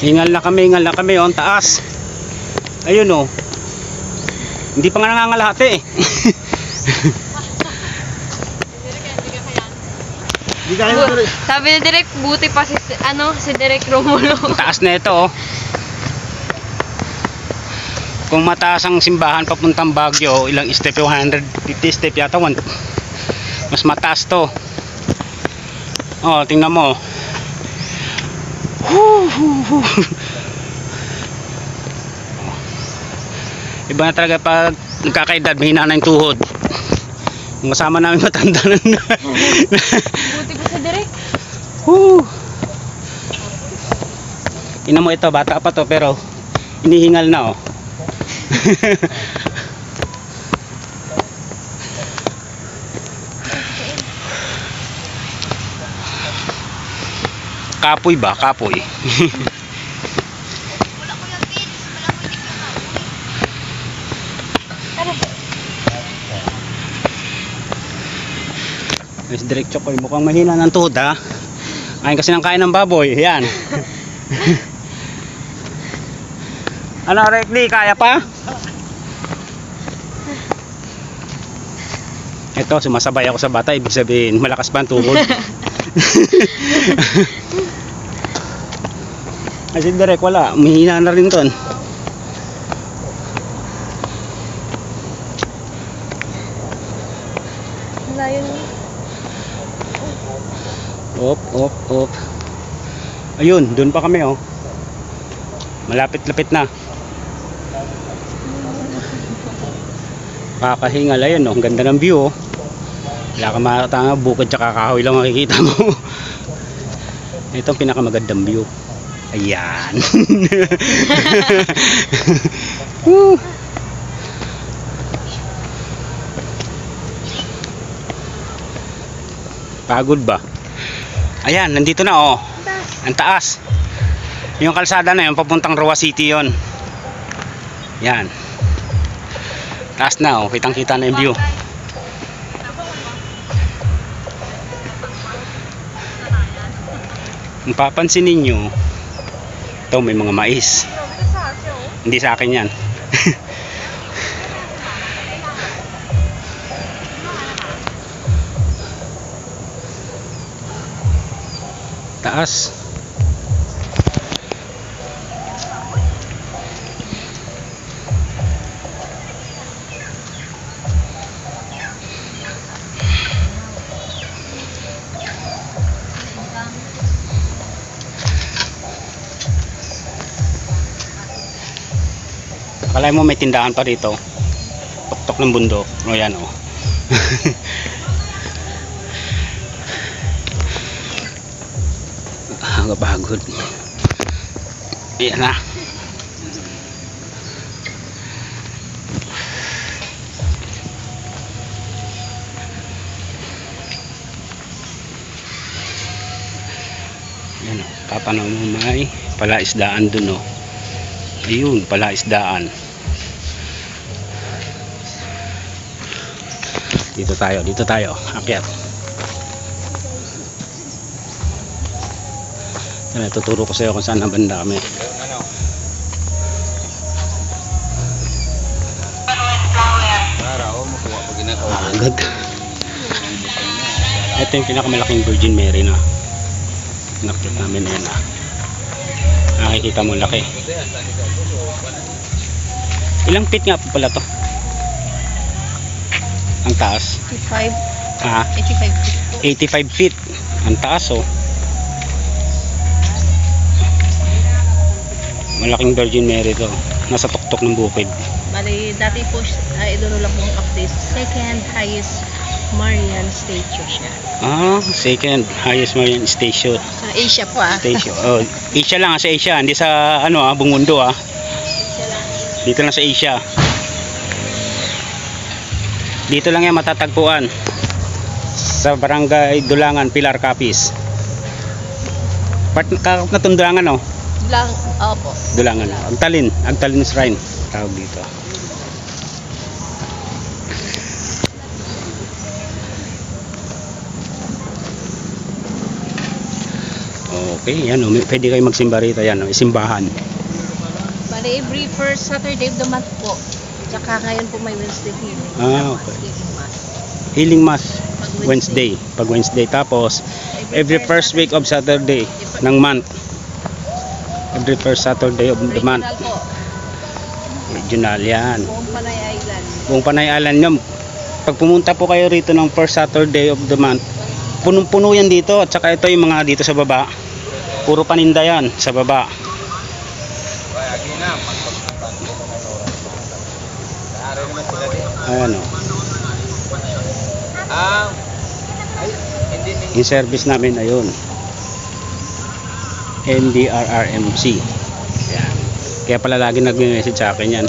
Hingal na kami, oh, ang taas. Ayun, oh. Hindi pa nga nangangalahati eh. Sabi ni Direk, buti pa si Direk Romulo. Ang taas na ito, oh. Kung mataas ang simbahan papuntang Baguio, ilang step? 150 step yata. Mas mataas to. Oh, tingnan mo. Iba na talaga pag nagkakaedad, mahina na yung tuhod. Yung kasama namin matanda na. Buti pa si Direk. Tingnan mo ito, bata pa to pero inihingal na, oh. Kapoy ba? Kapoy. Guys, Direk Chokoy, mukhang mahina ng tuhod, ha. Ayun kasi nang kain ng baboy. Yan. Ano, Rekli? Kaya pa? Ito, sumasabay ako sa bata. Ibig sabihin, malakas pa ang tuhod. Kasi Direk, wala. Mahina na rin ton. Layo. Op. Ayun, doon pa kami, oh. Malapit-lapit na. Kakahingal, ayun, oh. Ang ganda ng view, oh. Wala ka makatanga, bukod tsaka kahoy lang makikita mo. Ito ang pinakamagandang view. Ayan. Pagod ba? Ayan, nandito na, oh. Ang taas. Yung kalsada na yun, papuntang Roa City yun. Yan. Taas na, oh. Kitang kita na yung view. Kung papansin ninyo, ito may mga mais. Hindi sa akin yan. Taas. Akala mo may tindahan pa dito. Tuktok ng bundok. O yan, o. Pagod. Ayan na. Ayan, o. Papanaw mo may palaisdaan dun, o. Ayun, palaisdaan. Dito tayo. Akyat. Yan, tuturo ko sa iyo kung saan ang banda kami. Agad. Ito yung pinakamalaking Virgin Mary na nakita namin na yan, ha. Nakikita mo, laki. Ilang feet nga pala to? Ang taas? 85. Ha? 85 feet. Ang taas, oh. Malaking Virgin Mary to. Nasa tuktok ng bukid. Bali, dati po, idolo lang pong update. Second highest Marian statue siya. Ah, second highest Marian statue. Sa Asia po, Statue. Oh, Asia lang, sa Asia. Hindi sa, ano, buong mundo, ah. Dito lang sa Asia. Dito lang yan matatagpuan. Sa Barangay Dulangan, Pilar, Capiz. Part na Dulangan, oh. Opo. Dulangan. Agtalin Shrine. Tawag dito. Okay, yan oh. Pwede kayo magsimba rito. Yan oh, simbahan. Bale, every first Saturday of the month po. Tsaka ngayon po may Wednesday healing. Ah, okay. Healing mass. Healing Mass Pag Wednesday. Pag Wednesday. Tapos, every first week of Saturday ng month. Every first Saturday of the month. Regional po. Regional yan. Buong Panay Island. Buong Panay Island nyo. Pag pumunta po kayo rito ng first Saturday of the month, punong-puno yan dito. At saka ito yung mga dito sa baba. Puro paninda yan sa baba. Ayan o. Yung service namin ayun. NDRRMC. Ayan. Kaya pala lagi nag-message sa akin yan.